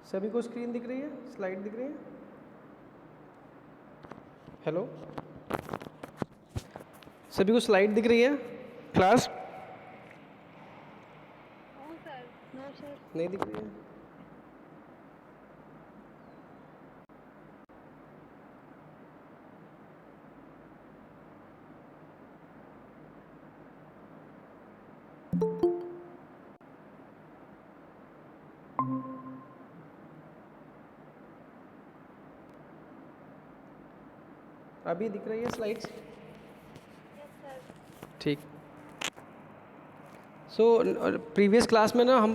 सभी को स्क्रीन दिख रही है, स्लाइड दिख रही है? हेलो, सभी को स्लाइड दिख रही है class? No sir, no sir. नहीं दिख रही है? अभी दिख रही है स्लाइड्स? Yes sir. ठीक। सो प्रीवियस क्लास में ना हम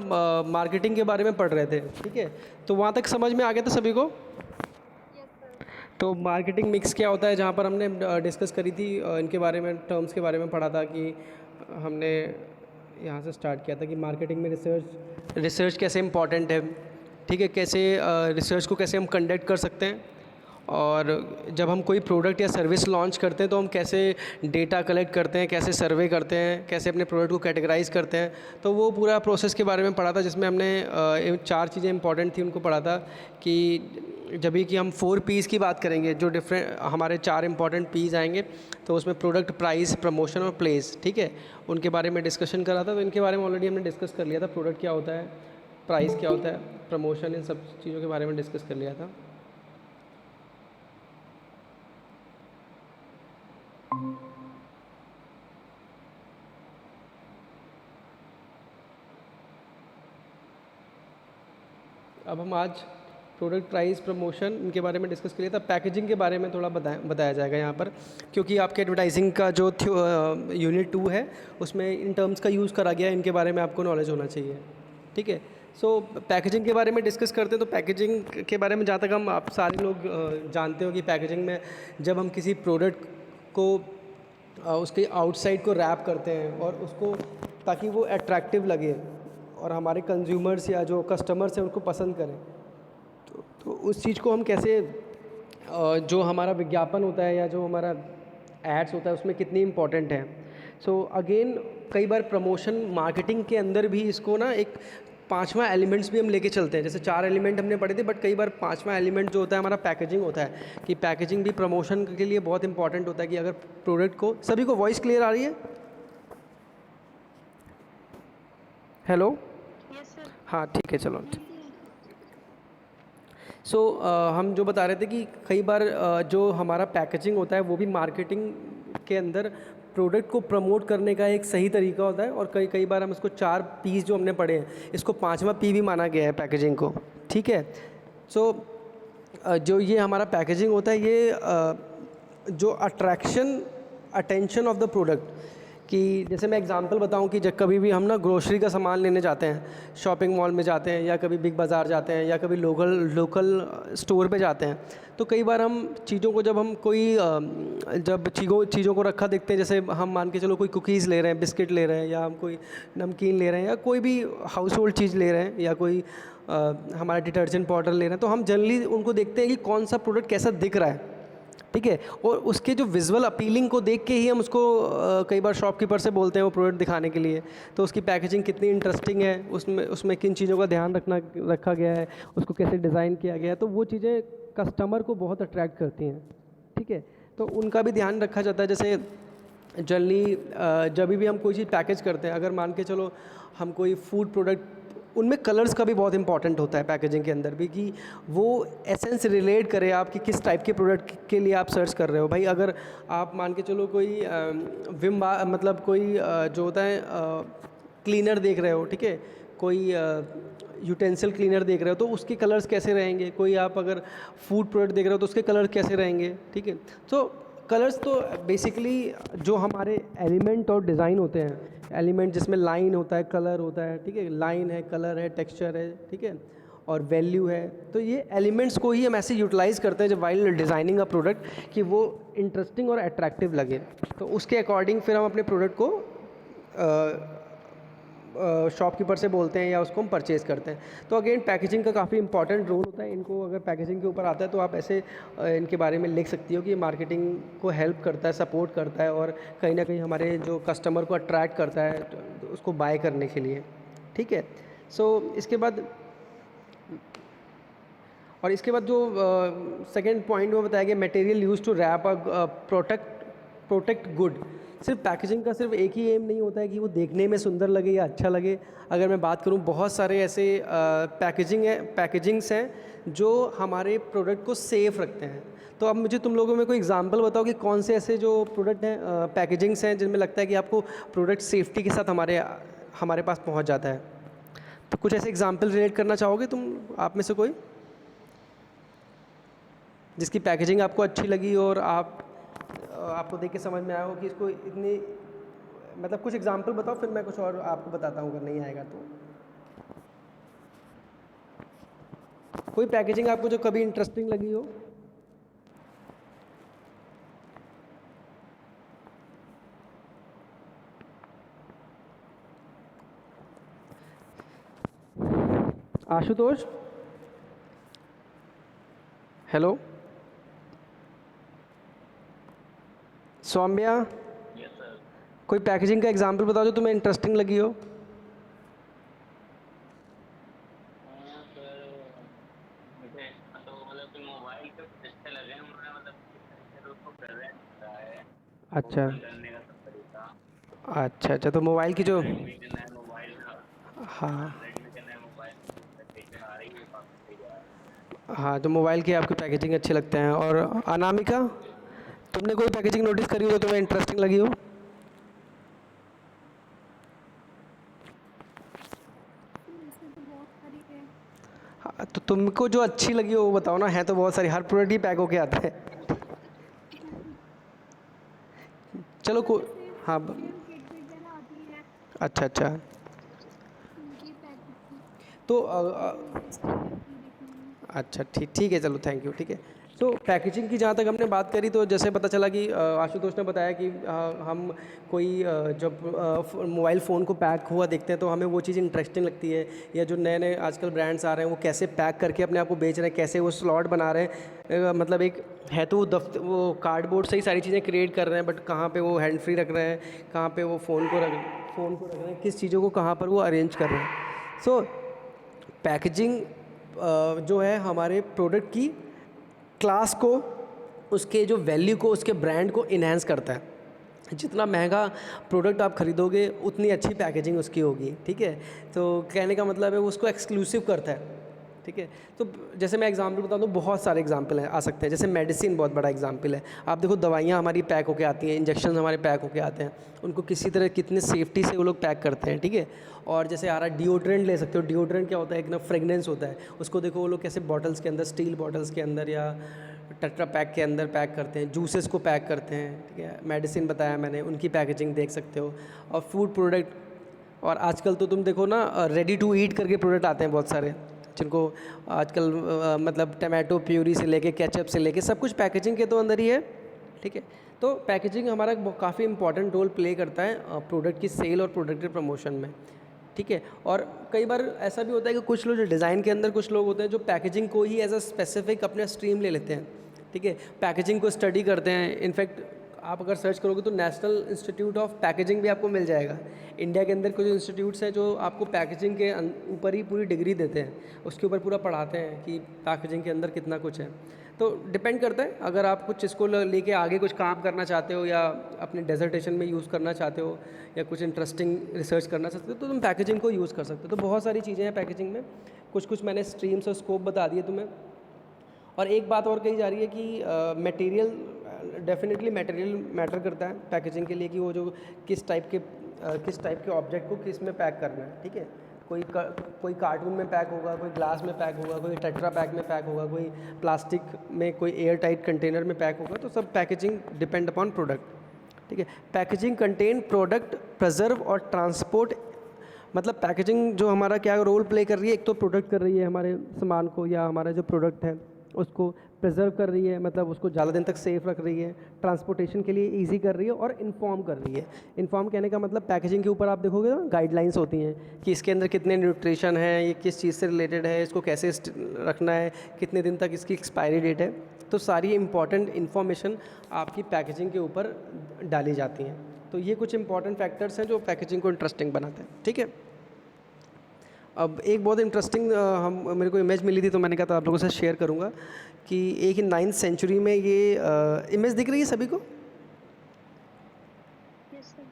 मार्केटिंग के बारे में पढ़ रहे थे, ठीक है? तो वहाँ तक समझ में आ गया था सभी को? Yes sir. तो मार्केटिंग मिक्स क्या होता है, जहाँ पर हमने डिस्कस करी थी इनके बारे में, टर्म्स के बारे में पढ़ा था कि हमने यहाँ से स्टार्ट किया था कि मार्केटिंग में रिसर्च कैसे इम्पॉर्टेंट है, ठीक है? कैसे रिसर्च को कैसे हम कंडक्ट कर सकते हैं, और जब हम कोई प्रोडक्ट या सर्विस लॉन्च करते हैं तो हम कैसे डेटा कलेक्ट करते हैं, कैसे सर्वे करते हैं, कैसे अपने प्रोडक्ट को कैटेगराइज करते हैं। तो वो पूरा प्रोसेस के बारे में पढ़ा था, जिसमें हमने 4 चीज़ें इंपॉर्टेंट थी उनको पढ़ा था कि जब भी कि हम 4 पीज़ की बात करेंगे, जो डिफरेंट हमारे 4 इंपॉर्टेंट पीज़ आएंगे, तो उसमें प्रोडक्ट, प्राइस, प्रमोशन और प्लेस, ठीक है? उनके बारे में डिस्कशन करा था। तो इनके बारे में ऑलरेडी हमने डिस्कस कर लिया था, प्रोडक्ट क्या होता है, प्राइस क्या होता है, प्रमोशन, इन सब चीज़ों के बारे में डिस्कस कर लिया था। अब हम आज प्रोडक्ट, प्राइस, प्रमोशन, इनके बारे में डिस्कस कर लिया था। पैकेजिंग के बारे में थोड़ा बताया जाएगा यहाँ पर, क्योंकि आपके एडवर्टाइजिंग का जो यूनिट 2 है उसमें इन टर्म्स का यूज़ करा गया है, इनके बारे में आपको नॉलेज होना चाहिए, ठीक है? सो पैकेजिंग के बारे में डिस्कस करते हैं। तो पैकेजिंग के बारे में जहाँ तक हम आप सारे लोग जानते हो कि पैकेजिंग में जब हम किसी प्रोडक्ट को उसके आउटसाइड को रैप करते हैं और उसको, ताकि वो अट्रैक्टिव लगे और हमारे कंज्यूमर्स या जो कस्टमर्स हैं उनको पसंद करें, तो उस चीज़ को हम कैसे जो हमारा विज्ञापन होता है या जो हमारा एड्स होता है उसमें कितनी इम्पोर्टेंट है। सो अगेन कई बार प्रमोशन मार्केटिंग के अंदर भी इसको ना एक 5वां एलिमेंट्स भी हम लेके चलते हैं। जैसे 4 एलिमेंट हमने पढ़े थे, बट कई बार 5वां एलिमेंट जो होता है हमारा पैकेजिंग होता है, कि पैकेजिंग भी प्रमोशन के लिए बहुत इंपॉर्टेंट होता है। कि अगर प्रोडक्ट को, सभी को वॉइस क्लियर आ रही है? Hello, yes sir. हाँ ठीक है, चलो। सो हम जो बता रहे थे कि कई बार जो हमारा पैकेजिंग होता है वो भी मार्केटिंग के अंदर प्रोडक्ट को प्रमोट करने का एक सही तरीका होता है। और कई बार हम इसको 4 पीस जो हमने पढ़े हैं, इसको 5वां पी भी माना गया है पैकेजिंग को, ठीक है? सो जो ये हमारा पैकेजिंग होता है, ये जो attraction, attention of the product, कि जैसे मैं एग्जांपल बताऊं कि जब कभी भी हम ना ग्रोसरी का सामान लेने जाते हैं, शॉपिंग मॉल में जाते हैं, या कभी बिग बाज़ार जाते हैं, या कभी लोकल स्टोर पे जाते हैं, तो कई बार हम चीज़ों को, जब हम कोई जब चीज़ों को रखा देखते हैं, जैसे हम मान के चलो कोई कुकीज़ ले रहे हैं, बिस्किट ले रहे हैं, या हम कोई नमकीन ले रहे हैं, या कोई भी हाउस होल्ड चीज़ ले रहे हैं, या कोई हमारा डिटर्जेंट पाउडर ले रहे हैं, तो हम जनरली उनको देखते हैं कि कौन सा प्रोडक्ट कैसा दिख रहा है, ठीक है? और उसके जो विजुअल अपीलिंग को देख के ही हम उसको कई बार शॉपकीपर से बोलते हैं वो प्रोडक्ट दिखाने के लिए। तो उसकी पैकेजिंग कितनी इंटरेस्टिंग है, उसमें किन चीज़ों का ध्यान रखा गया है, उसको कैसे डिज़ाइन किया गया है, तो वो चीज़ें कस्टमर को बहुत अट्रैक्ट करती हैं, ठीक है? तो उनका भी ध्यान रखा जाता है। जैसे जनरली जब भी हम कोई चीज़ पैकेज करते हैं, अगर मान के चलो हम कोई फूड प्रोडक्ट, उनमें कलर्स का भी बहुत इंपॉर्टेंट होता है पैकेजिंग के अंदर भी, कि वो एसेंस रिलेट करे आपकी किस टाइप के प्रोडक्ट के लिए आप सर्च कर रहे हो। भाई अगर आप मान के चलो कोई मतलब कोई जो होता है क्लीनर देख रहे हो, ठीक है? कोई यूटेंसिल क्लीनर देख रहे हो, तो उसके कलर्स कैसे रहेंगे? कोई आप अगर फूड प्रोडक्ट देख रहे हो तो उसके कलर कैसे रहेंगे, ठीक है? तो कलर्स तो बेसिकली जो हमारे एलिमेंट और डिज़ाइन होते हैं, एलिमेंट जिसमें लाइन होता है, कलर होता है, ठीक है? लाइन है, कलर है, टेक्सचर है, ठीक है? और वैल्यू है। तो ये एलिमेंट्स को ही हम ऐसे यूटिलाइज़ करते हैं जब वाइल डिज़ाइनिंग अ प्रोडक्ट, कि वो इंटरेस्टिंग और अट्रैक्टिव लगे। तो उसके अकॉर्डिंग फिर हम अपने प्रोडक्ट को शॉपकीपर से बोलते हैं या उसको हम परचेज़ करते हैं। तो अगेन पैकेजिंग का काफ़ी इंपॉर्टेंट रोल होता है। इनको अगर पैकेजिंग के ऊपर आता है तो आप ऐसे इनके बारे में लिख सकती हो कि मार्केटिंग को हेल्प करता है, सपोर्ट करता है, और कहीं ना कहीं हमारे जो कस्टमर को अट्रैक्ट करता है तो उसको बाय करने के लिए, ठीक है? सो इसके बाद और इसके बाद जो सेकंड पॉइंट में बताया गया material use to wrap protect good. सिर्फ पैकेजिंग का सिर्फ एक ही एम नहीं होता है कि वो देखने में सुंदर लगे या अच्छा लगे। अगर मैं बात करूँ बहुत सारे ऐसे पैकेजिंग्स हैं जो हमारे प्रोडक्ट को सेफ़ रखते हैं। तो अब मुझे तुम लोगों में कोई एग्जांपल बताओ कि कौन से ऐसे जो प्रोडक्ट हैं पैकेजिंग्स हैं जिनमें लगता है कि आपको प्रोडक्ट सेफ्टी के साथ हमारे पास पहुंच जाता है। तो कुछ ऐसे एग्जांपल रिलेट करना चाहोगे तुम आप में से कोई, जिसकी पैकेजिंग आपको अच्छी लगी और आपको देख के समझ में आया हो कि इसको इतनी, मतलब कुछ एग्जांपल बताओ, फिर मैं कुछ और आपको बताता हूँ अगर नहीं आएगा तो। कोई पैकेजिंग आपको जो कभी इंटरेस्टिंग लगी हो? Ashutosh, hello, Saumya, yes sir. कोई पैकेजिंग का एग्जांपल बताओ जो तुम्हें इंटरेस्टिंग लगी हो? हाँ सर, मुझे तो मतलब कि मोबाइल पे कुछ अच्छे लगे हैं, उन्होंने मतलब किस तरीके से उसको प्रेजेंट किया है, अच्छा ओपन करने का सब तरीका। अच्छा अच्छा, तो मोबाइल की जो, रेडमी के नए मोबाइल का, हाँ रेडमी के नए मोबाइल की जो पैकेजिंग आ रही है वो काफ़ी सही है। हाँ, तो मोबाइल की आपकी पैकेजिंग अच्छे लगते हैं। और अनामिका, तुमने कोई पैकेजिंग नोटिस करी हो जो तुम्हें इंटरेस्टिंग लगी हो? वैसे तो बहुत सारी है। हाँ, तो तुमको जो अच्छी लगी हो वो बताओ ना, है तो बहुत सारी, हर प्रोडक्ट ही पैक होके आता है। चलो को, हाँ किट वगैरह आती है अच्छा अच्छा, उनकी पैकेजिंग तो इंटरेस्टिंग लगती है देखने में। अच्छा ठीक ठीक है, चलो थैंक यू, ठीक है। तो पैकेजिंग की जहाँ तक हमने बात करी, तो जैसे पता चला कि आशुतोष ने बताया कि हम कोई जब मोबाइल फ़ोन को पैक हुआ देखते हैं तो हमें वो चीज़ इंटरेस्टिंग लगती है, या जो नए नए आजकल ब्रांड्स आ रहे हैं वो कैसे पैक करके अपने आप को बेच रहे हैं, कैसे वो स्लॉट बना रहे हैं। मतलब एक है तो वो कार्डबोर्ड से ही सारी चीज़ें क्रिएट कर रहे हैं, बट कहाँ पे वो हैंड फ्री रख रहे हैं, कहाँ पे वो फ़ोन को रख रहे हैं, किस चीज़ों को कहाँ पर वो अरेंज कर रहे हैं। सो पैकेजिंग जो है हमारे प्रोडक्ट की क्लास को, उसके जो वैल्यू को, उसके ब्रांड को इन्हेंस करता है। जितना महंगा प्रोडक्ट आप खरीदोगे उतनी अच्छी पैकेजिंग उसकी होगी, ठीक है। तो कहने का मतलब है वो उसको एक्सक्लूसिव करता है, ठीक है। तो जैसे मैं एग्जांपल बताऊँ तो बहुत सारे एग्जांपल हैं आ सकते हैं। जैसे मेडिसिन बहुत बड़ा एग्जांपल है। आप देखो दवाइयाँ हमारी पैक होके आती हैं, इंजेक्शन हमारे पैक होके आते हैं, उनको किसी तरह कितने सेफ्टी से वो लोग पैक करते हैं, ठीक है। और जैसे आ रहा डिओड्रेंट ले सकते हो। डिओड्रेंट क्या होता है, एक ना फ्रेगनेंस होता है, उसको देखो वो लोग कैसे बॉटल्स के अंदर, स्टील बॉटल्स के अंदर या टेट्रा पैक के अंदर पैक करते हैं, जूसेस को पैक करते हैं, ठीक है। मेडिसिन बताया मैंने, उनकी पैकेजिंग देख सकते हो। और फूड प्रोडक्ट, और आजकल तो तुम देखो ना रेडी टू ईट करके प्रोडक्ट आते हैं बहुत सारे, जिनको आजकल मतलब टमाटो प्यूरी से लेके केचप से लेके सब कुछ पैकेजिंग के तो अंदर ही है, ठीक है। तो पैकेजिंग हमारा काफ़ी इंपॉर्टेंट रोल प्ले करता है प्रोडक्ट की सेल और प्रोडक्ट के प्रमोशन में, ठीक है। और कई बार ऐसा भी होता है कि कुछ लोग जो डिज़ाइन के अंदर कुछ लोग होते हैं जो पैकेजिंग को ही एज अ स्पेसिफिक अपने स्ट्रीम ले लेते हैं, ठीक है। पैकेजिंग को स्टडी करते हैं। इनफैक्ट आप अगर सर्च करोगे तो नेशनल इंस्टीट्यूट ऑफ पैकेजिंग भी आपको मिल जाएगा। इंडिया के अंदर कुछ इंस्टीट्यूट्स हैं जो आपको पैकेजिंग के ऊपर ही पूरी डिग्री देते हैं, उसके ऊपर पूरा पढ़ाते हैं कि पैकेजिंग के अंदर कितना कुछ है। तो डिपेंड करता है, अगर आप कुछ इसको लेके आगे कुछ काम करना चाहते हो या अपने डेजर्टेशन में यूज़ करना चाहते हो या कुछ इंटरेस्टिंग रिसर्च करना चाहते हो तो तुम पैकेजिंग को यूज़ कर सकते हो। तो बहुत सारी चीज़ें हैं पैकेजिंग में, कुछ मैंने स्ट्रीम्स और स्कोप बता दिए तुम्हें। और एक बात और कही जा रही है कि मटेरियल, डेफिनेटली मटेरियल मैटर करता है पैकेजिंग के लिए, कि वो जो किस टाइप के ऑब्जेक्ट को किस में पैक करना है, ठीक है। कोई कार्टून में पैक होगा, कोई ग्लास में पैक होगा, कोई टेट्रा पैक में पैक होगा, कोई प्लास्टिक में, कोई एयर टाइट कंटेनर में पैक होगा। तो सब पैकेजिंग डिपेंड अपॉन प्रोडक्ट, ठीक है। पैकेजिंग कंटेन प्रोडक्ट प्रिजर्व और ट्रांसपोर्ट, मतलब पैकेजिंग जो हमारा क्या रोल प्ले कर रही है, एक तो प्रोडक्ट कर रही है हमारे सामान को या हमारा जो प्रोडक्ट है उसको प्रिजर्व कर रही है, मतलब उसको ज़्यादा दिन तक सेफ रख रही है, ट्रांसपोर्टेशन के लिए इजी कर रही है और इन्फॉर्म कर रही है। इन्फॉर्म कहने का मतलब पैकेजिंग के ऊपर आप देखोगे ना गाइडलाइंस होती हैं कि इसके अंदर कितने न्यूट्रिशन है, ये किस चीज़ से रिलेटेड है, इसको कैसे रखना है, कितने दिन तक इसकी एक्सपायरी डेट है। तो सारी इंपॉर्टेंट इन्फॉर्मेशन आपकी पैकेजिंग के ऊपर डाली जाती हैं। तो ये कुछ इंपॉर्टेंट फैक्टर्स हैं जो पैकेजिंग को इंटरेस्टिंग बनाते हैं, ठीक है। अब एक बहुत इंटरेस्टिंग हम मेरे को इमेज मिली थी तो मैंने कहा था आप लोगों से शेयर करूँगा कि एक 9th सेंचुरी में ये इमेज दिख रही है सभी को। Yes sir.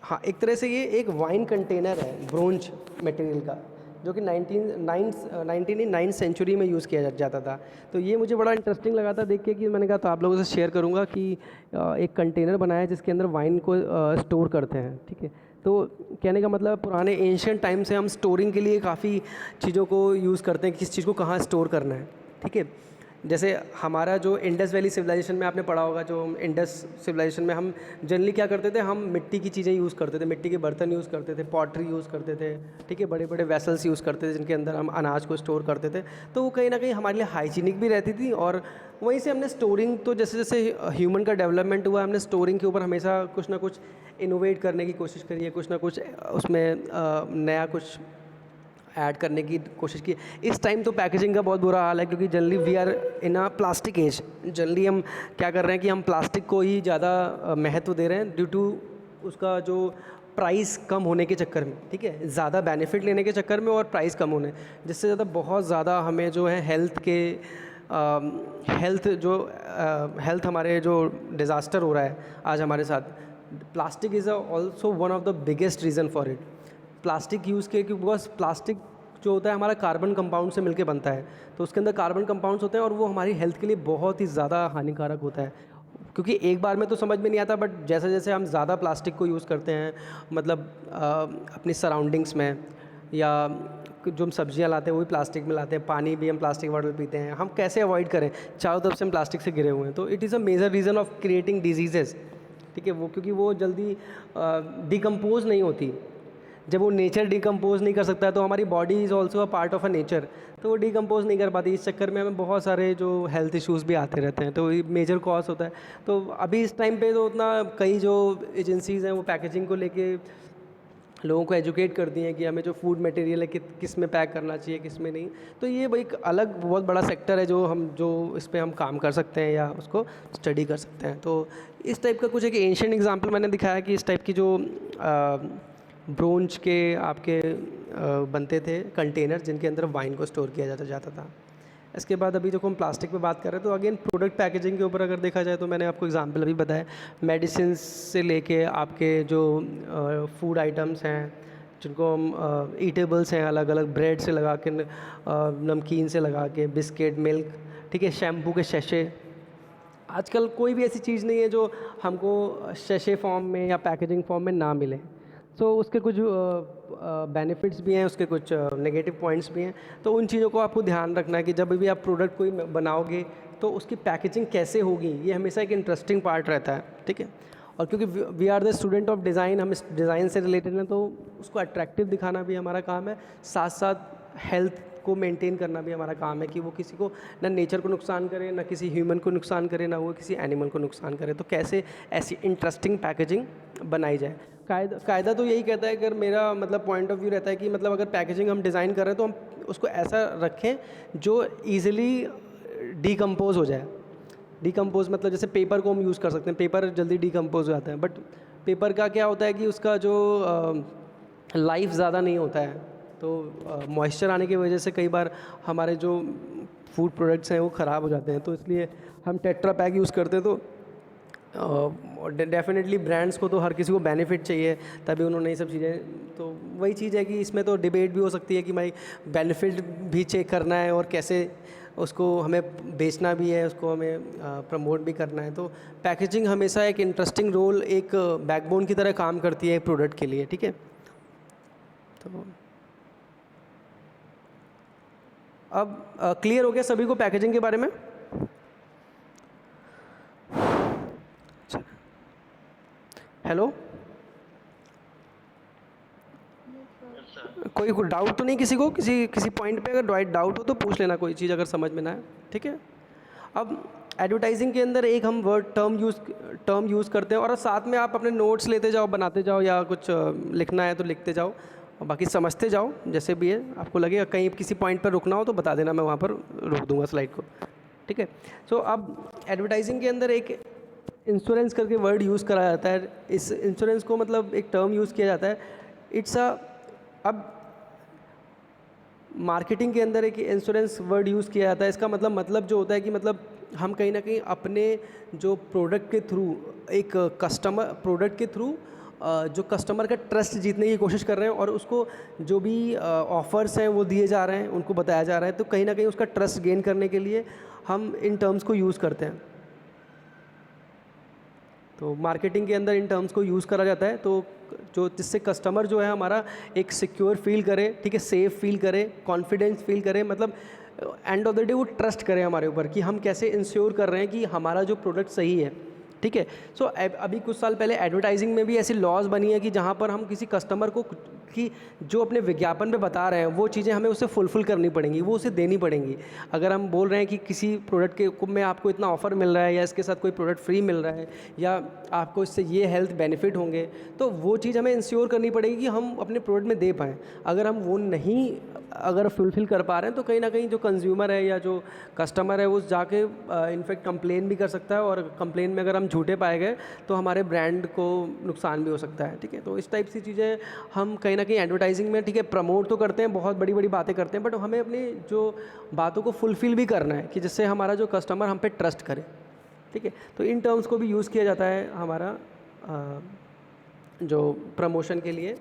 हाँ, एक तरह से ये एक वाइन कंटेनर है ब्रोंज मटेरियल का, जो कि 19 सेंचुरी में यूज़ किया जाता था। तो ये मुझे बड़ा इंटरेस्टिंग लगा था देख के कि मैंने कहा तो आप लोगों से शेयर करूँगा कि एक कंटेनर बनाया है जिसके अंदर वाइन को स्टोर करते हैं। ठीक है, तो कहने का मतलब पुराने एंशियंट टाइम से हम स्टोरिंग के लिए काफ़ी चीज़ों को यूज़ करते हैं, किस चीज़ को कहाँ स्टोर करना है। ठीक है, जैसे हमारा जो इंडस वैली सिविलाइजेशन में आपने पढ़ा होगा, जो इंडस सिविलाइजेशन में हम जनरली क्या करते थे, हम मिट्टी की चीज़ें यूज़ करते थे, मिट्टी के बर्तन यूज़ करते थे, पॉटरी यूज़ करते थे। ठीक है, बड़े बड़े वेसल्स यूज़ करते थे जिनके अंदर हम अनाज को स्टोर करते थे। तो वो कहीं ना कहीं हमारे लिए हाइजीनिक भी रहती थी, और वहीं से हमने स्टोरिंग, तो जैसे जैसे ह्यूमन का डेवलपमेंट हुआ, हमने स्टोरिंग के ऊपर हमेशा कुछ ना कुछ इनोवेट करने की कोशिश करी है, कुछ ना कुछ उसमें नया कुछ ऐड करने की कोशिश की। इस टाइम तो पैकेजिंग का बहुत बुरा हाल है, क्योंकि generally we are in a plastic age. Generally हम क्या कर रहे हैं कि हम प्लास्टिक को ही ज़्यादा महत्व दे रहे हैं ड्यू टू उसका जो प्राइस कम होने के चक्कर में। ठीक है, ज़्यादा बेनिफिट लेने के चक्कर में और प्राइस कम होने, जिससे ज़्यादा बहुत ज़्यादा हमें जो है हेल्थ हमारे जो डिज़ास्टर हो रहा है आज हमारे साथ, plastic is also one of the biggest reason for it. Plastic use के, क्योंकि बस प्लास्टिक जो होता है हमारा कार्बन कंपाउंड से मिलके बनता है, तो उसके अंदर कार्बन कंपाउंड्स होते हैं और वो हमारी हेल्थ के लिए बहुत ही ज़्यादा हानिकारक होता है। क्योंकि एक बार में तो समझ में नहीं आता, बट जैसे जैसे हम ज़्यादा प्लास्टिक को यूज़ करते हैं, मतलब अपनी सराउंडिंग्स में, या जो हम सब्जियां लाते हैं वो भी प्लास्टिक में लाते हैं, पानी भी हम प्लास्टिक बॉटल पीते हैं, हम कैसे अवॉइड करें, चारों तरफ से हम प्लास्टिक से घिरे हुए हैं। तो it is a major reason of creating diseases. ठीक है, वो क्योंकि वो जल्दी डिकम्पोज नहीं होती। जब वो नेचर डिकम्पोज नहीं कर सकता है, तो हमारी body is also a part of a nature, तो वो डिकम्पोज नहीं कर पाती। इस चक्कर में हमें बहुत सारे जो हेल्थ इश्यूज़ भी आते रहते हैं, तो ये मेजर कॉज होता है। तो अभी इस टाइम पे तो उतना कई जो एजेंसीज़ हैं वो पैकेजिंग को लेके लोगों को एजुकेट करती हैं कि हमें जो फूड मटेरियल है किस में पैक करना चाहिए, किस में नहीं। तो ये एक अलग बहुत बड़ा सेक्टर है जो इस पे हम काम कर सकते हैं या उसको स्टडी कर सकते हैं। तो इस टाइप का कुछ एक एंशिएंट एग्जांपल मैंने दिखाया कि इस टाइप की जो ब्रोंज के आपके बनते थे कंटेनर, जिनके अंदर वाइन को स्टोर किया जाता था। इसके बाद अभी जो हम प्लास्टिक पे बात कर रहे हैं, तो अगेन प्रोडक्ट पैकेजिंग के ऊपर अगर देखा जाए, तो मैंने आपको एग्जांपल अभी बताया, मेडिसिन से लेके आपके जो फूड आइटम्स हैं, जिनको हम ईटेबल्स हैं, अलग अलग ब्रेड से लगा के, नमकीन से लगा के, बिस्किट, मिल्क, ठीक है, शैम्पू के शैशे। आजकल कोई भी ऐसी चीज़ नहीं है जो हमको शैशे फॉर्म में या पैकेजिंग फॉर्म में ना मिले। तो उसके कुछ बेनिफिट्स भी हैं, उसके कुछ नेगेटिव पॉइंट्स भी हैं। तो उन चीज़ों को आपको ध्यान रखना है कि जब भी आप प्रोडक्ट कोई बनाओगे तो उसकी पैकेजिंग कैसे होगी, ये हमेशा एक इंटरेस्टिंग पार्ट रहता है। ठीक है, और क्योंकि we are the student of design, हम इस डिज़ाइन से रिलेटेड हैं, तो उसको अट्रैक्टिव दिखाना भी हमारा काम है, साथ साथ हेल्थ को मेंटेन करना भी हमारा काम है कि वो किसी को ना नेचर को नुकसान करे, ना किसी ह्यूमन को नुकसान करे, ना वो किसी एनिमल को नुकसान करे। तो कैसे ऐसी इंटरेस्टिंग पैकेजिंग बनाई जाए। कायदा तो यही कहता है, अगर मेरा मतलब पॉइंट ऑफ व्यू रहता है कि मतलब अगर पैकेजिंग हम डिज़ाइन कर रहे हैं तो हम उसको ऐसा रखें जो ईज़िली डिकम्पोज हो जाए। डिकम्पोज मतलब जैसे पेपर को हम यूज़ कर सकते हैं, पेपर जल्दी डिकम्पोज हो जाता है, बट पेपर का क्या होता है कि उसका जो लाइफ ज़्यादा नहीं होता है, तो मॉइस्चर आने की वजह से कई बार हमारे जो फूड प्रोडक्ट्स हैं वो ख़राब हो जाते हैं। तो इसलिए हम टेट्रा पैक यूज़ करते हैं। तो डेफिनेटली ब्रांड्स को तो हर किसी को बेनिफिट चाहिए, तभी उन्होंने ये सब चीज़ें, तो वही चीज़ है कि इसमें तो डिबेट भी हो सकती है कि भाई बेनिफिट भी चेक करना है और कैसे उसको हमें बेचना भी है, उसको हमें प्रमोट भी करना है। तो पैकेजिंग हमेशा एक इंटरेस्टिंग रोल, एक बैकबोन की तरह काम करती है एक प्रोडक्ट के लिए। ठीक है, तो अब क्लियर हो गया सभी को पैकेजिंग के बारे में। हेलो, कोई डाउट तो नहीं किसी को, किसी पॉइंट पे अगर डाउट हो तो पूछ लेना, कोई चीज़ अगर समझ में ना आए। ठीक है, अब एडवर्टाइजिंग के अंदर एक हम टर्म यूज़ करते हैं, और साथ में आप अपने नोट्स लेते जाओ, बनाते जाओ, या कुछ लिखना है तो लिखते जाओ, और बाकी समझते जाओ जैसे भी है। आपको लगेगा कहीं किसी पॉइंट पर रुकना हो तो बता देना, मैं वहाँ पर रोक दूँगा स्लाइड को। ठीक है, सो अब एडवर्टाइजिंग के अंदर एक इंश्योरेंस करके वर्ड यूज़ करा जाता है। इस इंश्योरेंस को मतलब एक टर्म यूज़ किया जाता है, इट्स अ, अब मार्केटिंग के अंदर एक इंश्योरेंस वर्ड यूज़ किया जाता है। इसका मतलब जो होता है कि मतलब हम कहीं ना कहीं अपने जो प्रोडक्ट के थ्रू एक कस्टमर प्रोडक्ट के थ्रू जो कस्टमर का ट्रस्ट जीतने की कोशिश कर रहे हैं और उसको जो भी ऑफ़र्स हैं वो दिए जा रहे हैं, उनको बताया जा रहा है, तो कहीं ना कहीं उसका ट्रस्ट गेन करने के लिए हम इन टर्म्स को यूज़ करते हैं। तो मार्केटिंग के अंदर इन टर्म्स को यूज़ करा जाता है, तो जो जिससे कस्टमर जो है हमारा एक सिक्योर फील करे, ठीक है, सेफ फील करे, कॉन्फिडेंस फील करे, मतलब एंड ऑफ द डे वो ट्रस्ट करे हमारे ऊपर कि हम कैसे इंश्योर कर रहे हैं कि हमारा जो प्रोडक्ट सही है, ठीक है। सो अभी कुछ साल पहले एडवर्टाइजिंग में भी ऐसी लॉज बनी है कि जहाँ पर हम किसी कस्टमर को कि जो अपने विज्ञापन पे बता रहे हैं वो चीज़ें हमें उसे फुलफ़िल करनी पड़ेंगी, वो उसे देनी पड़ेंगी। अगर हम बोल रहे हैं कि किसी प्रोडक्ट के में आपको इतना ऑफ़र मिल रहा है या इसके साथ कोई प्रोडक्ट फ्री मिल रहा है या आपको इससे ये हेल्थ बेनिफिट होंगे, तो वो चीज़ हमें इंश्योर करनी पड़ेगी कि हम अपने प्रोडक्ट में दे पाएँ। अगर हम वो नहीं अगर फुलफ़िल कर पा रहे हैं तो कहीं ना कहीं जो कंज्यूमर है या जो कस्टमर है वो जाके इनफैक्ट कंप्लेन भी कर सकता है, और कंप्लेन में अगर हम झूठे पाए गए तो हमारे ब्रांड को नुकसान भी हो सकता है, ठीक है। तो इस टाइप सी चीज़ें हम कहीं ना कहीं एडवर्टाइजिंग में, ठीक है, प्रमोट तो करते हैं, बहुत बड़ी बड़ी बातें करते हैं, बट हमें अपनी जो बातों को फुलफ़िल भी करना है कि जिससे हमारा जो कस्टमर हम पे ट्रस्ट करे, ठीक है। तो इन टर्म्स को भी यूज़ किया जाता है हमारा जो प्रमोशन के लिए।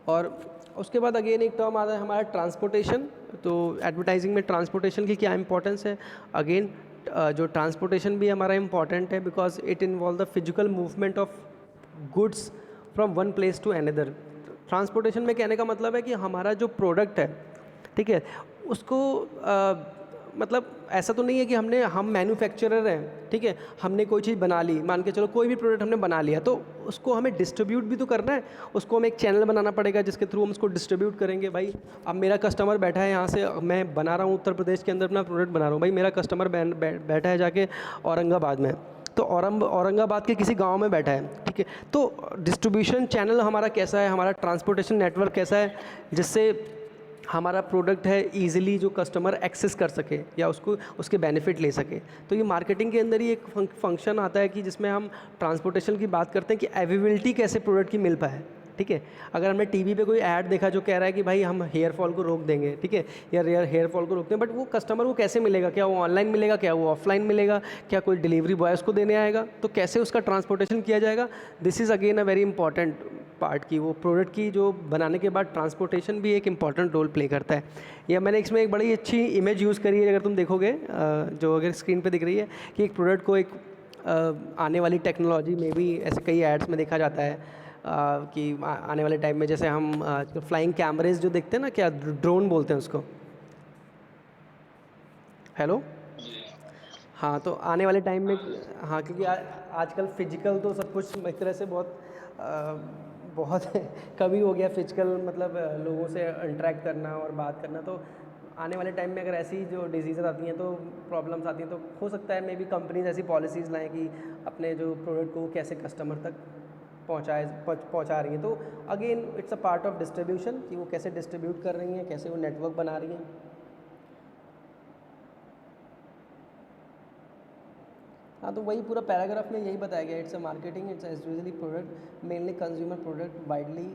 और उसके बाद अगेन एक टर्म आता है हमारा ट्रांसपोर्टेशन। तो एडवर्टाइजिंग में ट्रांसपोर्टेशन की क्या इंपॉर्टेंस है? अगेन जो ट्रांसपोर्टेशन भी हमारा इम्पॉर्टेंट है because it involve the physical movement of goods from one place to another. Transportation में कहने का मतलब है कि हमारा जो प्रोडक्ट है, ठीक है, उसको मतलब ऐसा तो नहीं है कि हम मैन्युफैक्चरर हैं, ठीक है, हमने कोई चीज़ बना ली, मान के चलो कोई भी प्रोडक्ट हमने बना लिया, तो उसको हमें डिस्ट्रीब्यूट भी तो करना है, उसको हमें एक चैनल बनाना पड़ेगा जिसके थ्रू हम उसको डिस्ट्रीब्यूट करेंगे। भाई अब मेरा कस्टमर बैठा है यहाँ से, मैं बना रहा हूँ उत्तर प्रदेश के अंदर अपना प्रोडक्ट बना रहा हूँ, भाई मेरा कस्टमर बैठा है जाके औरंगाबाद में, तो औरंगाबाद के किसी गांव में बैठा है, ठीक है। तो डिस्ट्रीब्यूशन चैनल हमारा कैसा है, हमारा ट्रांसपोर्टेशन नेटवर्क कैसा है, जिससे हमारा प्रोडक्ट है ईज़िली जो कस्टमर एक्सेस कर सके या उसको उसके बेनिफिट ले सके। तो ये मार्केटिंग के अंदर ही एक फंक्शन आता है कि जिसमें हम ट्रांसपोर्टेशन की बात करते हैं कि अवेलेबिलिटी कैसे प्रोडक्ट की मिल पाए, ठीक है। अगर हमने टीवी पे कोई ऐड देखा जो कह रहा है कि भाई हम हेयर फॉल को रोक देंगे, ठीक है, या हेयर फॉल को रोकते हैं, बट वो कस्टमर को कैसे मिलेगा? क्या वो ऑनलाइन मिलेगा, क्या वो ऑफलाइन मिलेगा, क्या कोई डिलीवरी बॉय उसको देने आएगा? तो कैसे उसका ट्रांसपोर्टेशन किया जाएगा? This is again a very important part की वो प्रोडक्ट की जो बनाने के बाद ट्रांसपोर्टेशन भी एक इंपॉर्टेंट रोल प्ले करता है। या मैंने इसमें एक बड़ी अच्छी इमेज यूज़ करी है, अगर तुम देखोगे जो अगर स्क्रीन पे दिख रही है कि एक प्रोडक्ट को एक आने वाली टेक्नोलॉजी में भी ऐसे कई एड्स में देखा जाता है कि आने वाले टाइम में जैसे हम फ्लाइंग कैमरेज जो देखते हैं ना, क्या ड्रोन बोलते हैं उसको, हेलो, हाँ, तो आने वाले टाइम में, हाँ, क्योंकि आजकल फिजिकल तो सब कुछ एक तरह से बहुत कमी हो गया फिजिकल, मतलब लोगों से इंटरेक्ट करना और बात करना। तो आने वाले टाइम में अगर ऐसी जो डिजीज़ आती हैं, तो प्रॉब्लम्स आती हैं, तो हो सकता है मे बी कंपनीज ऐसी पॉलिसीज़ लाएँ कि अपने जो प्रोडक्ट को कैसे कस्टमर तक पहुँचा रही हैं। तो again it's a part of distribution कि वो कैसे डिस्ट्रीब्यूट कर रही हैं, कैसे वो नेटवर्क बना रही हैं। हाँ, तो वही पूरा पैराग्राफ में यही बताया गया, it's a marketing, it's usually product mainly consumer product widely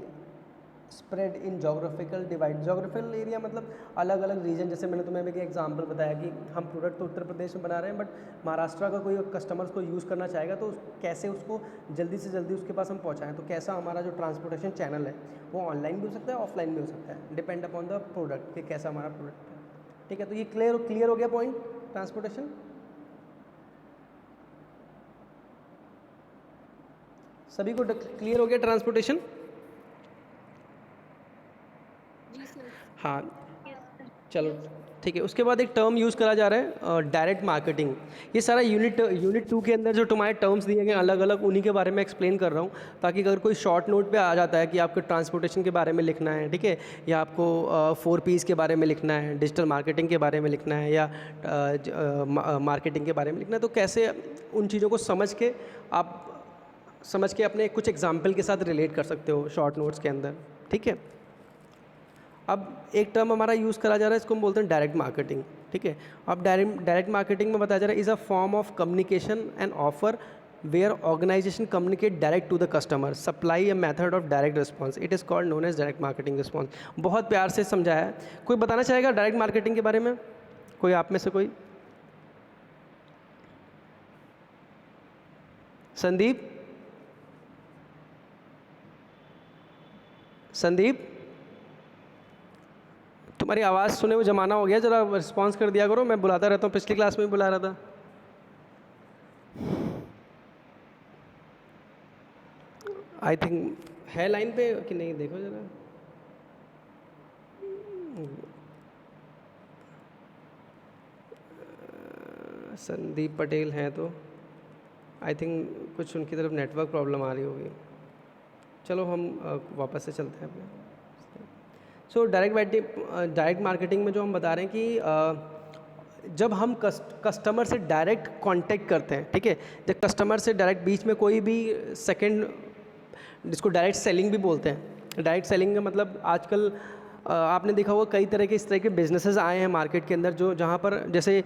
spread in geographical divide. Geographical area मतलब अलग अलग रीजन, जैसे मैंने तुम्हें एक एग्जांपल बताया कि हम प्रोडक्ट तो उत्तर प्रदेश में बना रहे हैं, बट महाराष्ट्र का कोई कस्टमर्स को यूज़ करना चाहेगा तो कैसे उसको जल्दी से जल्दी उसके पास हम पहुँचाएँ। तो कैसा हमारा जो ट्रांसपोर्टेशन चैनल है वो ऑनलाइन भी हो सकता है, ऑफलाइन भी हो सकता है, डिपेंड अपॉन द प्रोडक्ट कि कैसा हमारा प्रोडक्ट है, ठीक है। तो ये क्लियर हो गया पॉइंट ट्रांसपोर्टेशन। सभी को क्लियर हो गया ट्रांसपोर्टेशन? जी सर। हाँ, चलो ठीक है। उसके बाद एक टर्म यूज़ करा जा रहा है डायरेक्ट मार्केटिंग। ये सारा यूनिट 2 के अंदर जो तुम्हारे टर्म्स दिए गए अलग अलग, उन्हीं के बारे में एक्सप्लेन कर रहा हूँ, ताकि अगर कोई शॉर्ट नोट पे आ जाता है कि आपको ट्रांसपोर्टेशन के बारे में लिखना है, ठीक है, या आपको 4 Ps के बारे में लिखना है, डिजिटल मार्केटिंग के बारे में लिखना है, या मार्केटिंग के बारे में लिखना है, तो कैसे उन चीज़ों को समझ के अपने कुछ एग्जाम्पल के साथ रिलेट कर सकते हो शॉर्ट नोट्स के अंदर, ठीक है। अब एक टर्म हमारा यूज़ करा जा रहा है, इसको हम बोलते हैं डायरेक्ट मार्केटिंग, ठीक है। अब डायरेक्ट मार्केटिंग में बताया जा रहा है is a form of communication and offer where organization communicate direct to the customer, supply a method of direct response, it is called known as direct marketing response। बहुत प्यार से समझाया है। कोई बताना चाहेगा डायरेक्ट मार्केटिंग के बारे में? कोई आप में से कोई? संदीप? संदीप, तुम्हारी आवाज़ सुने हुए ज़माना हो गया, ज़रा रिस्पॉन्स कर दिया करो। मैं बुलाता रहता हूँ, पिछली क्लास में भी बुला रहा था। आई थिंक है लाइन पे कि नहीं, देखो ज़रा। संदीप पटेल हैं तो आई थिंक कुछ उनकी तरफ नेटवर्क प्रॉब्लम आ रही होगी। चलो हम वापस से चलते हैं अपने। सो डायरेक्ट मार्केटिंग में जो हम बता रहे हैं कि जब हम कस्टमर से डायरेक्ट कांटेक्ट करते हैं, ठीक है, जब कस्टमर से डायरेक्ट बीच में कोई भी सेकंड, जिसको डायरेक्ट सेलिंग भी बोलते हैं। डायरेक्ट सेलिंग का मतलब आजकल आपने देखा होगा कई तरह के इस तरह के बिजनेसेस आए हैं मार्केट के अंदर, जो जहाँ पर जैसे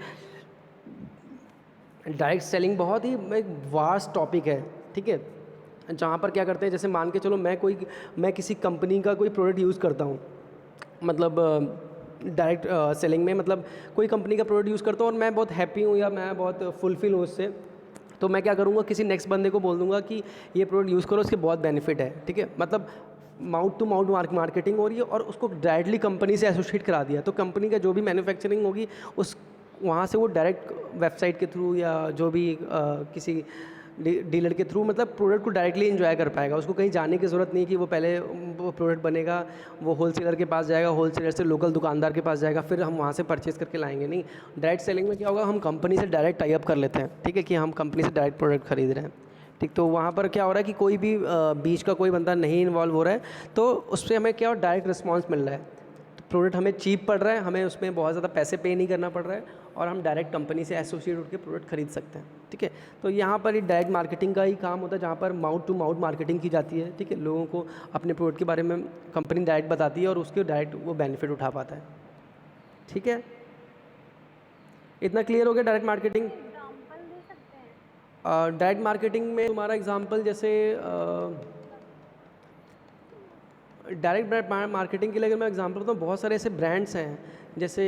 डायरेक्ट सेलिंग बहुत ही एक वास्ट टॉपिक है, ठीक है, जहाँ पर क्या करते हैं, जैसे मान के चलो मैं किसी कंपनी का कोई प्रोडक्ट यूज़ करता हूँ, मतलब डायरेक्ट सेलिंग में मतलब कोई कंपनी का प्रोडक्ट यूज़ करता हूँ और मैं बहुत हैप्पी हूँ या मैं बहुत फुलफिल हूँ उससे, तो मैं क्या करूँगा, किसी नेक्स्ट बंदे को बोल दूँगा कि ये प्रोडक्ट यूज़ करो, इसके बहुत बेनिफिट है, ठीक है, मतलब माउथ टू माउथ मार्केटिंग हो रही है और उसको डायरेक्टली कंपनी से एसोसिएट करा दिया। तो कंपनी का जो भी मैन्युफैक्चरिंग होगी उस वहाँ से वो डायरेक्ट वेबसाइट के थ्रू या जो भी किसी डीलर के थ्रू मतलब प्रोडक्ट को डायरेक्टली एंजॉय कर पाएगा। उसको कहीं जाने की ज़रूरत नहीं कि वो पहले वो प्रोडक्ट बनेगा, वो होलसेलर के पास जाएगा, होलसेलर से लोकल दुकानदार के पास जाएगा, फिर हम वहाँ से परचेज़ करके लाएंगे। नहीं, डायरेक्ट सेलिंग में क्या होगा, हम कंपनी से डायरेक्ट टाई अप कर लेते हैं, ठीक है, कि हम कंपनी से डायरेक्ट प्रोडक्ट खरीद रहे हैं, ठीक। तो वहाँ पर क्या हो रहा है कि कोई भी बीच का कोई बंदा नहीं इन्वॉल्व हो रहा है, तो उससे हमें क्या डायरेक्ट रिस्पॉन्स मिल रहा है, तो प्रोडक्ट हमें चीप पड़ रहा है, हमें उसमें बहुत ज़्यादा पैसे पे नहीं करना पड़ रहा है और हम डायरेक्ट कंपनी से एसोसिएट होकर प्रोडक्ट खरीद सकते हैं, ठीक है। तो यहाँ पर ये डायरेक्ट मार्केटिंग का ही काम होता है, जहाँ पर माउथ टू माउथ मार्केटिंग की जाती है, ठीक है, लोगों को अपने प्रोडक्ट के बारे में कंपनी डायरेक्ट बताती है और उसके डायरेक्ट वो बेनिफिट उठा पाता है, ठीक है। इतना क्लियर हो गया डायरेक्ट मार्केटिंग? एग्जांपल दे सकते हैं? डायरेक्ट मार्केटिंग में तुम्हारा एग्जांपल जैसे डायरेक्ट मार्केटिंग के लिए अगर मैं एग्जांपल बताऊँ, बहुत सारे ऐसे ब्रांड्स हैं जैसे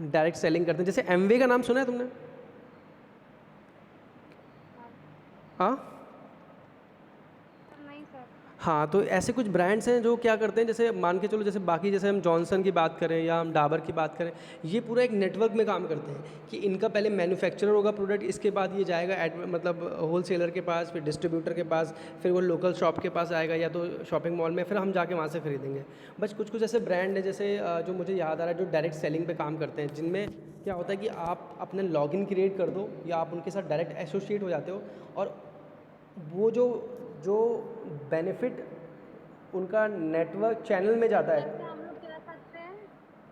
डायरेक्ट सेलिंग करते हैं, जैसे एमवे का नाम सुना है तुमने? हाँ नहीं सर। हाँ, तो ऐसे कुछ ब्रांड्स हैं जो क्या करते हैं, जैसे मान के चलो, जैसे बाकी जैसे हम जॉनसन की बात करें या हम डाबर की बात करें, ये पूरा एक नेटवर्क में काम करते हैं कि इनका पहले मैन्युफैक्चरर होगा प्रोडक्ट, इसके बाद ये जाएगा मतलब होलसेलर के पास, फिर डिस्ट्रीब्यूटर के पास, फिर वो लोकल शॉप के पास आएगा या तो शॉपिंग मॉल में, फिर हम जाके वहाँ से खरीदेंगे। बस कुछ कुछ ऐसे ब्रांड है जैसे जो मुझे याद आ रहा है जो डायरेक्ट सेलिंग पे काम करते हैं, जिनमें क्या होता है कि आप अपने लॉगिन क्रिएट कर दो या आप उनके साथ डायरेक्ट एसोसिएट हो जाते हो और वो जो बेनिफिट उनका नेटवर्क चैनल में जाता है। जैसे हम लोग कह सकते हैं,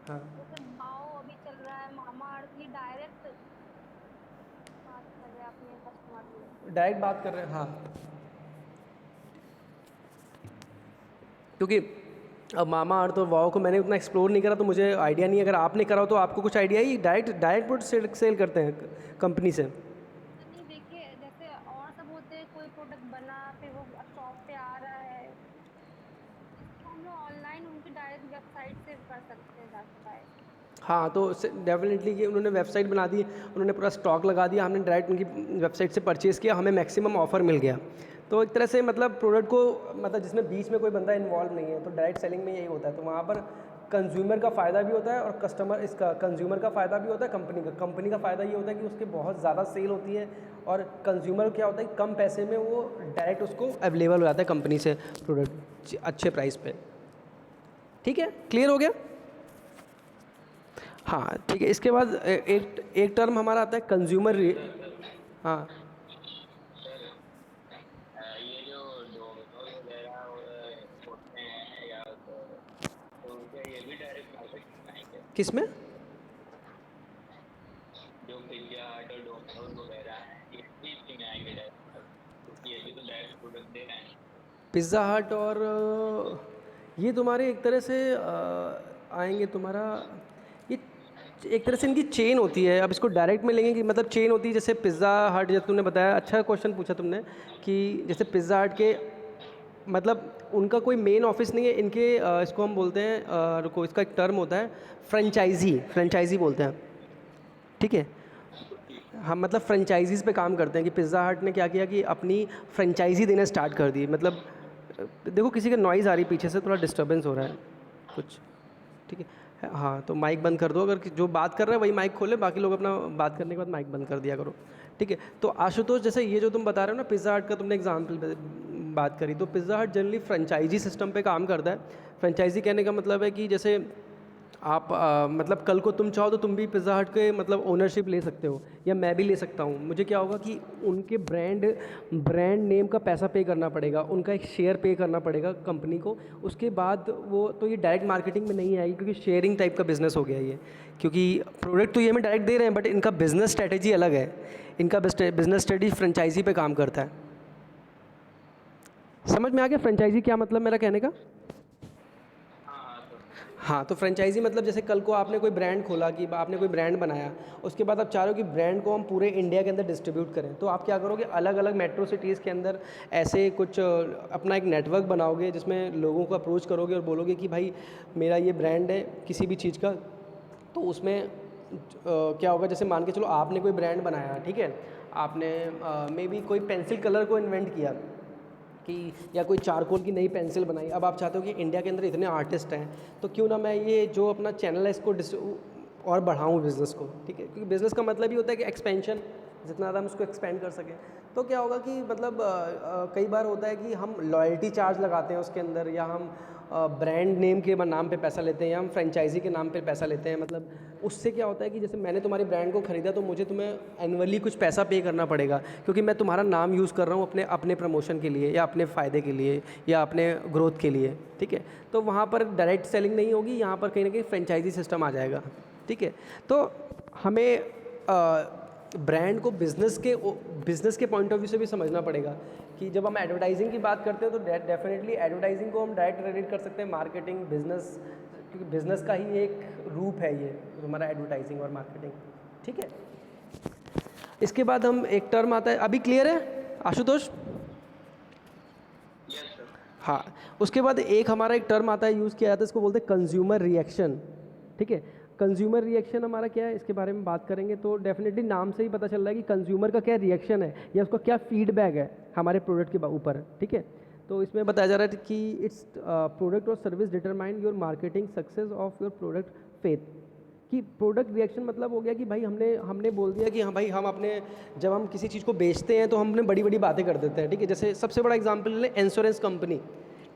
हाँ, जैसे भाव अभी चल रहा है, मामा अर्थ की डायरेक्ट बात कर रहे हैं अपने कस्टमर से। डायरेक्ट बात कर रहे हैं, हाँ, क्योंकि अब मामा अर्थ और वाओ को मैंने उतना एक्सप्लोर नहीं करा तो मुझे आइडिया नहीं है। अगर आपने करा हो तो आपको कुछ आइडिया ही, डायरेक्ट प्रोडक्ट सेल करते हैं कंपनी से। नहीं देखिए, जैसे और सब होते हैं, कोई प्रोडक्ट बना फिर वो शॉप पे आ रहा है, इसको हम लोग ऑनलाइन उनकी डायरेक्ट वेबसाइट से कर सकते हैं जाके डायरेक्ट। हाँ, तो डेफिनेटली कि उन्होंने वेबसाइट बना दी, उन्होंने पूरा स्टॉक लगा दिया, हमने डायरेक्ट उनकी वेबसाइट से परचेज़ किया, हमें मैक्सिमम ऑफर मिल गया। तो एक तरह से मतलब प्रोडक्ट को मतलब जिसमें बीच में कोई बंदा इन्वॉल्व नहीं है, तो डायरेक्ट सेलिंग में यही होता है। तो वहाँ पर कंज्यूमर का फ़ायदा भी होता है और कंज्यूमर का फ़ायदा भी होता है, कंपनी का फ़ायदा ये होता है कि उसके बहुत ज़्यादा सेल होती है और कंज्यूमर क्या होता है कि कम पैसे में वो डायरेक्ट उसको अवेलेबल हो जाता है कंपनी से प्रोडक्ट अच्छे प्राइस पे। ठीक है, क्लियर हो गया? हाँ, ठीक है। इसके बाद एक टर्म हमारा आता है कंज्यूमर। हाँ, ये जो डोमिनोज वगैरह होते हैं या तो क्या ये भी डायरेक्ट मार्केटिंग में आएंगे? किस में? जो पिज्जा हट और डोमिनोज वगैरह हैं, ये भी इसी में आएंगे डायरेक्ट, क्योंकि ये भी तो डायरेक्ट प्रोडक्ट दे रहे हैं। पिज़्ज़ा हट और ये तुम्हारे एक तरह से आएंगे तुम्हारा, ये एक तरह से इनकी चेन होती है। अब इसको डायरेक्ट में लेंगे कि मतलब चेन होती है, जैसे पिज़्ज़ा हट, जैसे तुमने बताया, अच्छा क्वेश्चन पूछा तुमने कि जैसे पिज़्ज़ा हट के मतलब उनका कोई मेन ऑफिस नहीं है, इनके इसको हम बोलते हैं रुको, इसका एक टर्म होता है फ्रेंचाइजी, फ्रेंचाइजी बोलते हैं, ठीक है। हम मतलब फ्रेंचाइजीज़ पे काम करते हैं कि पिज़्ज़ा हट ने क्या किया कि अपनी फ्रेंचाइजी देना स्टार्ट कर दी। मतलब देखो किसी का नॉइज़ आ रही पीछे से, थोड़ा डिस्टर्बेंस हो रहा है कुछ, ठीक है। हाँ तो माइक बंद कर दो, अगर जो बात कर रहा है वही माइक खोले, बाकी लोग अपना बात करने के बाद माइक बंद कर दिया करो, ठीक है। तो आशुतोष, जैसे ये जो तुम बता रहे हो ना पिज़्ज़ा हट का, तुमने एग्जाम्पल बात करी, तो पिज़्ज़ा हट जनरली फ्रेंचाइजी सिस्टम पे काम करता है। फ्रेंचाइजी कहने का मतलब है कि जैसे आप मतलब कल को तुम चाहो तो तुम भी पिज़्ज़ा हट के मतलब ओनरशिप ले सकते हो, या मैं भी ले सकता हूँ। मुझे क्या होगा कि उनके ब्रांड नेम का पैसा पे करना पड़ेगा, उनका एक शेयर पे करना पड़ेगा कंपनी को। उसके बाद वो तो ये डायरेक्ट मार्केटिंग में नहीं आएगी, क्योंकि शेयरिंग टाइप का बिज़नेस हो गया ये। क्योंकि प्रोडक्ट तो ये हमें डायरेक्ट दे रहे हैं, बट इनका बिज़नेस स्ट्रेटेजी अलग है। इनका बिज़नेस स्ट्रेटेजी फ्रेंचाइजी पे काम करता है। समझ में आ गया फ्रेंचाइजी क्या मतलब मेरा कहने का? हाँ, तो फ्रेंचाइजी मतलब जैसे कल को आपने कोई ब्रांड खोला, कि आपने कोई ब्रांड बनाया, उसके बाद आप चाह रहे हो कि ब्रांड को हम पूरे इंडिया के अंदर डिस्ट्रीब्यूट करें, तो आप क्या करोगे, अलग अलग मेट्रो सिटीज़ के अंदर ऐसे कुछ अपना एक नेटवर्क बनाओगे, जिसमें लोगों को अप्रोच करोगे और बोलोगे कि भाई मेरा ये ब्रांड है किसी भी चीज़ का। तो उसमें क्या होगा, जैसे मान के चलो आपने कोई ब्रांड बनाया, ठीक है, आपने मे बी कोई पेंसिल कलर को इन्वेंट किया कि, या कोई चारकोल की नई पेंसिल बनाई। अब आप चाहते हो कि इंडिया के अंदर इतने आर्टिस्ट हैं, तो क्यों ना मैं ये जो अपना चैनल है इसको और बढ़ाऊँ बिज़नेस को, ठीक है। क्योंकि बिज़नेस का मतलब ही होता है कि एक्सपेंशन, जितना ज़्यादा हम उसको एक्सपेंड कर सकें। तो क्या होगा कि मतलब कई बार होता है कि हम लॉयल्टी चार्ज लगाते हैं उसके अंदर, या हम ब्रांड नेम के नाम पे पैसा लेते हैं, या हम फ्रेंचाइजी के नाम पे पैसा लेते हैं। मतलब उससे क्या होता है कि जैसे मैंने तुम्हारी ब्रांड को ख़रीदा, तो मुझे तुम्हें एनुअली कुछ पैसा पे करना पड़ेगा, क्योंकि मैं तुम्हारा नाम यूज़ कर रहा हूँ अपने प्रमोशन के लिए, या अपने फ़ायदे के लिए, या अपने ग्रोथ के लिए, ठीक है। तो वहाँ पर डायरेक्ट सेलिंग नहीं होगी, यहाँ पर कहीं ना कहीं फ्रेंचाइजी सिस्टम आ जाएगा, ठीक है। तो हमें ब्रांड को बिज़नेस के पॉइंट ऑफ व्यू से भी समझना पड़ेगा कि जब हम एडवर्टाइजिंग की बात करते हैं, तो डेफिनेटली एडवर्टाइजिंग को हम डायरेक्ट रिलेट कर सकते हैं मार्केटिंग, बिज़नेस, क्योंकि बिज़नेस का ही एक रूप है ये हमारा एडवर्टाइजिंग और मार्केटिंग, ठीक है। इसके बाद हम एक टर्म आता है, अभी क्लियर है आशुतोष? हाँ, उसके बाद एक हमारा एक टर्म आता है, यूज़ किया जाता है, इसको बोलते हैं कंज्यूमर रिएक्शन, ठीक है। कंज्यूमर रिएक्शन हमारा क्या है, इसके बारे में बात करेंगे। तो डेफिनेटली नाम से ही पता चल रहा है कि कंज्यूमर का क्या रिएक्शन है, या उसका क्या फीडबैक है हमारे प्रोडक्ट के ऊपर, ठीक है। तो इसमें बताया जा रहा है कि इट्स प्रोडक्ट और service determine your marketing success of your product faith. कि प्रोडक्ट रिएक्शन मतलब हो गया कि भाई हमने बोल दिया कि हाँ भाई, हम अपने जब हम किसी चीज़ को बेचते हैं तो हम अपने बड़ी बड़ी बातें कर देते हैं, ठीक है। जैसे सबसे बड़ा एग्जांपल ले, इंश्योरेंस कंपनी,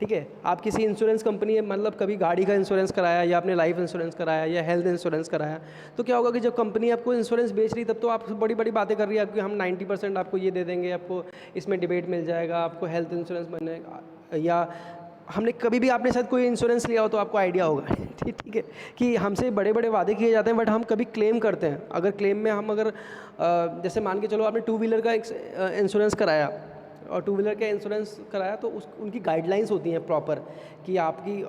ठीक है। आप किसी इंश्योरेंस कंपनी मतलब कभी गाड़ी का इंश्योरेंस कराया, या आपने लाइफ इंश्योरेंस कराया, या हेल्थ इंश्योरेंस कराया, तो क्या होगा कि जब कंपनी आपको इंश्योरेंस बेच रही, तब तो आप बड़ी बड़ी बातें कर रही है कि हम 90% आपको ये दे देंगे, आपको इसमें डिबेट मिल जाएगा, आपको हेल्थ इंश्योरेंस बनेगा। या हमने कभी भी आपने शायद कोई इंश्योरेंस लिया हो तो आपको आइडिया होगा, ठीक है, कि हमसे बड़े बड़े वादे किए जाते हैं, बट हम कभी क्लेम करते हैं। अगर क्लेम में हम जैसे मान के चलो आपने 2 व्हीलर का इंश्योरेंस कराया, और 2 व्हीलर का इंश्योरेंस कराया, तो उनकी गाइडलाइंस होती हैं प्रॉपर, कि आपकी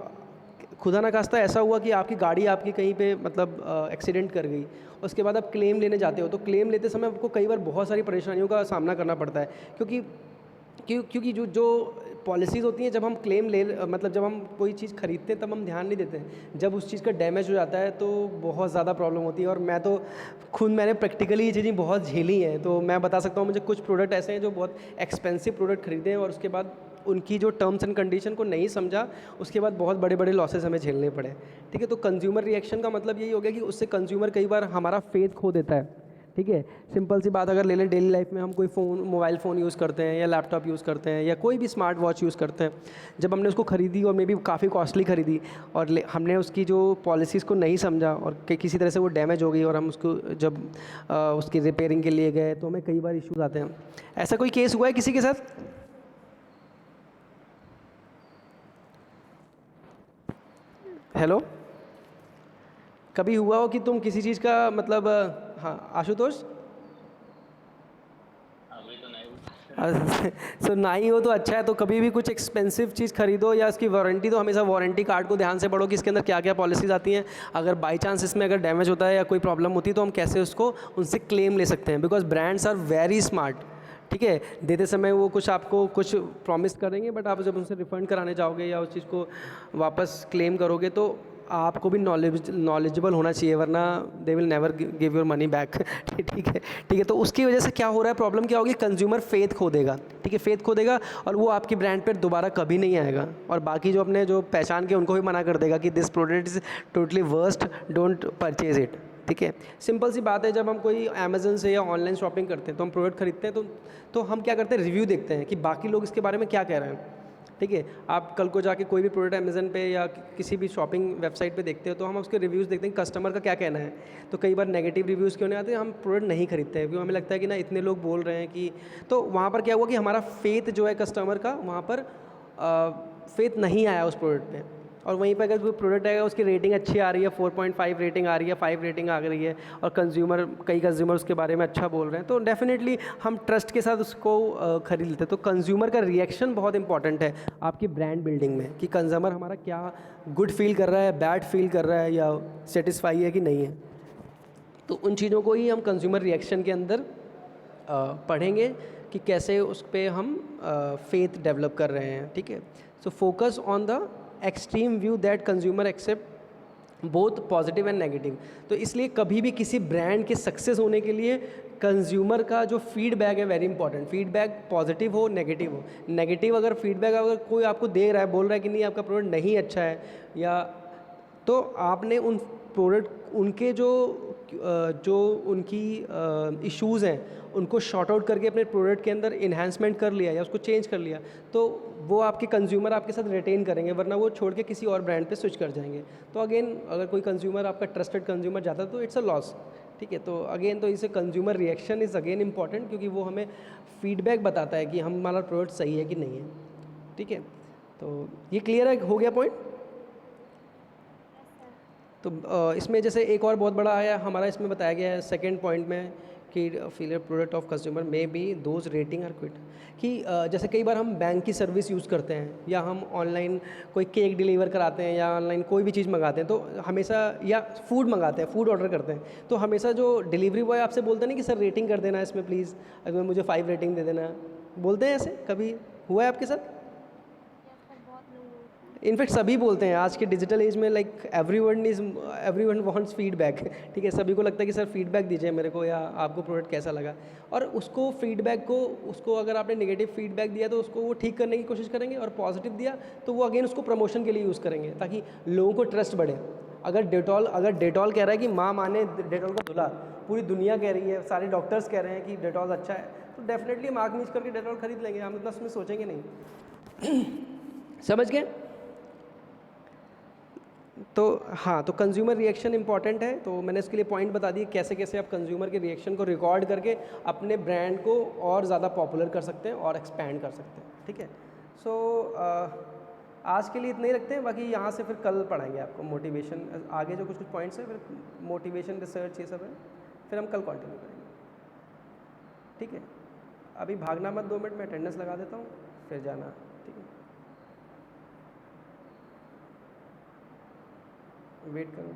खुदा ना खास्ता ऐसा हुआ कि आपकी गाड़ी आपकी कहीं पे मतलब एक्सीडेंट कर गई, उसके बाद आप क्लेम लेने जाते हो, तो क्लेम लेते समय आपको कई बार बहुत सारी परेशानियों का सामना करना पड़ता है, क्योंकि जो पॉलिसीज़ होती हैं, जब हम मतलब जब हम कोई चीज़ खरीदते हैं तब हम ध्यान नहीं देते हैं, जब उस चीज़ का डैमेज हो जाता है तो बहुत ज़्यादा प्रॉब्लम होती है। और मैंने प्रैक्टिकली ये चीज़ें बहुत झेली हैं, तो मैं बता सकता हूँ मुझे कुछ प्रोडक्ट ऐसे हैं जो बहुत एक्सपेंसिव प्रोडक्ट खरीदे हैं, और उसके बाद उनकी जो टर्म्स एंड कंडीशन को नहीं समझा, उसके बाद बहुत बड़े बड़े लॉसेस हमें झेलने पड़े, ठीक है। तो कंज्यूमर रिएक्शन का मतलब यही हो गया कि उससे कंज्यूमर कई बार हमारा फेथ खो देता है, ठीक है। सिंपल सी बात अगर ले लें, डेली लाइफ में हम कोई मोबाइल फ़ोन यूज़ करते हैं, या लैपटॉप यूज़ करते हैं, या कोई भी स्मार्ट वॉच यूज़ करते हैं, जब हमने उसको ख़रीदी और मे बी काफ़ी कॉस्टली ख़रीदी, और हमने उसकी जो पॉलिसीज़ को नहीं समझा, और किसी तरह से वो डैमेज हो गई, और हम उसको जब उसकी रिपेयरिंग के लिए गए, तो हमें कई बार इश्यूज़ आते हैं। ऐसा कोई केस हुआ है किसी के साथ? हेलो, कभी हुआ हो कि तुम किसी चीज़ का मतलब हाँ आशुतोष? अभी तो नहीं सो ना ही हो तो अच्छा है। तो कभी भी कुछ एक्सपेंसिव चीज़ खरीदो या इसकी वारंटी, तो हमेशा वारंटी कार्ड को ध्यान से पढ़ो कि इसके अंदर क्या क्या पॉलिसीज़ आती हैं। अगर बाई चांस इसमें अगर डैमेज होता है या कोई प्रॉब्लम होती है तो हम कैसे उसको उनसे क्लेम ले सकते हैं, because brands are very smart. ठीक है, देते समय वो कुछ आपको कुछ प्रॉमिस करेंगे, बट आप जब उनसे रिफ़ंड कराने जाओगे या उस चीज़ को वापस क्लेम करोगे तो आपको भी नॉलेजेबल होना चाहिए, वरना they will never give your money back. ठीक है, ठीक है। तो उसकी वजह से क्या हो रहा है, प्रॉब्लम क्या होगी, कंज्यूमर फेथ खो देगा। ठीक है, फेथ खो देगा और वो आपकी ब्रांड पर दोबारा कभी नहीं आएगा, और बाकी जो अपने जो पहचान के उनको भी मना कर देगा कि this product is totally worst, don't purchase it. ठीक है, सिंपल सी बात है। जब हम कोई अमेज़न से या ऑनलाइन शॉपिंग करते हैं तो हम प्रोडक्ट खरीदते हैं तो हम क्या करते हैं, रिव्यू देखते हैं कि बाकी लोग इसके बारे में क्या कह रहे हैं। ठीक है, आप कल को जाके कोई भी प्रोडक्ट अमेज़न पे या किसी भी शॉपिंग वेबसाइट पे देखते हो तो हम उसके रिव्यूज़ देखते हैं कस्टमर का क्या कहना है। तो कई बार नेगेटिव रिव्यूज़ क्यों नहीं आते, हम प्रोडक्ट नहीं खरीदते हैं क्योंकि हमें लगता है कि ना इतने लोग बोल रहे हैं कि, तो वहाँ पर क्या हुआ कि हमारा फेथ जो है कस्टमर का वहाँ पर फेथ नहीं आया उस प्रोडक्ट पे। और वहीं पर अगर कोई प्रोडक्ट आएगा उसकी रेटिंग अच्छी आ रही है, 4.5 रेटिंग आ रही है, 5 रेटिंग आ रही है, और कई कंज्यूमर उसके बारे में अच्छा बोल रहे हैं, तो डेफिनेटली हम ट्रस्ट के साथ उसको खरीद लेते हैं। तो कंज्यूमर का रिएक्शन बहुत इंपॉर्टेंट है आपकी ब्रांड बिल्डिंग में, कि कंज्यूमर हमारा क्या गुड फील कर रहा है, बैड फील कर रहा है, या सेटिस्फाई है कि नहीं है। तो उन चीज़ों को ही हम कंज्यूमर रिएक्शन के अंदर पढ़ेंगे कि कैसे उस पर हम फेथ डेवलप कर रहे हैं। ठीक है, so focus on the extreme view that consumer accept both positive and negative. तो इसलिए कभी भी किसी ब्रांड के सक्सेस होने के लिए कंज्यूमर का जो फीडबैक है वेरी इंपॉर्टेंट। फीडबैक पॉजिटिव हो नेगेटिव हो। नेगेटिव अगर फीडबैक अगर कोई आपको दे रहा है, बोल रहा है कि नहीं आपका प्रोडक्ट नहीं अच्छा है, या तो आपने उन प्रोडक्ट उनके जो उनकी इश्यूज़ हैं उनको शॉर्ट आउट करके अपने प्रोडक्ट के अंदर इन्हांसमेंट कर लिया या उसको चेंज कर लिया, तो वो आपके कंज्यूमर आपके साथ रिटेन करेंगे, वरना वो छोड़ के किसी और ब्रांड पे स्विच कर जाएंगे। तो अगेन अगर कोई कंज्यूमर आपका ट्रस्टेड कंज्यूमर जाता है तो इट्स अ लॉस। ठीक है, तो अगेन तो इसे consumer reaction is again important, क्योंकि वो हमें फीडबैक बताता है कि हमारा प्रोडक्ट सही है कि नहीं है। ठीक है, तो ये क्लियर है, हो गया पॉइंट। तो इसमें जैसे एक और बहुत बड़ा आया हमारा, इसमें बताया गया है सेकंड पॉइंट में कि failure product of consumer may be those rating or quit. कि जैसे कई बार हम बैंक की सर्विस यूज़ करते हैं, या हम ऑनलाइन कोई केक डिलीवर कराते हैं, या ऑनलाइन कोई भी चीज़ मंगाते हैं, तो हमेशा, या फूड मंगाते हैं, फूड ऑर्डर करते हैं, तो हमेशा जो डिलीवरी बॉय आपसे बोलते हैं ना कि सर रेटिंग कर देना इसमें प्लीज़, अगर मुझे 5 रेटिंग दे देना, बोलते हैं ऐसे, कभी हुआ है आपके साथ? इनफैक्ट सभी बोलते हैं आज के डिजिटल एज में, लाइक एवरीवन वांट्स फीडबैक। ठीक है, सभी को लगता है कि सर फीडबैक दीजिए मेरे को, या आपको प्रोडक्ट कैसा लगा। और उसको फीडबैक को, उसको अगर आपने नेगेटिव फीडबैक दिया तो उसको वो ठीक करने की कोशिश करेंगे, और पॉजिटिव दिया तो वो अगेन उसको प्रमोशन के लिए यूज़ करेंगे ताकि लोगों को ट्रस्ट बढ़े। अगर डेटॉल कह रहा है कि माँ माने डेटॉल का धुला, पूरी दुनिया कह रही है, सारे डॉक्टर्स कह रहे हैं कि डेटॉल अच्छा है, तो डेफिनेटली हम आँख मीच करके डेटॉल खरीद लेंगे, हम इतना उसमें सोचेंगे नहीं। समझ गए? तो हाँ, तो कंज्यूमर रिएक्शन इंपॉर्टेंट है। तो मैंने इसके लिए पॉइंट बता दिए कैसे कैसे आप कंज्यूमर के रिएक्शन को रिकॉर्ड करके अपने ब्रांड को और ज़्यादा पॉपुलर कर सकते हैं और एक्सपैंड कर सकते हैं। ठीक है, सो आज के लिए इतना ही रखते हैं, बाकी यहाँ से फिर कल पढ़ाएंगे आपको मोटिवेशन, आगे जो कुछ पॉइंट्स हैं, फिर मोटिवेशन, रिसर्च, ये सब है, फिर हम कल कंटिन्यू करेंगे। ठीक है, अभी भागना मत, 2 मिनट में अटेंडेंस लगा देता हूँ, फिर जाना। ठीक है, वेट करो।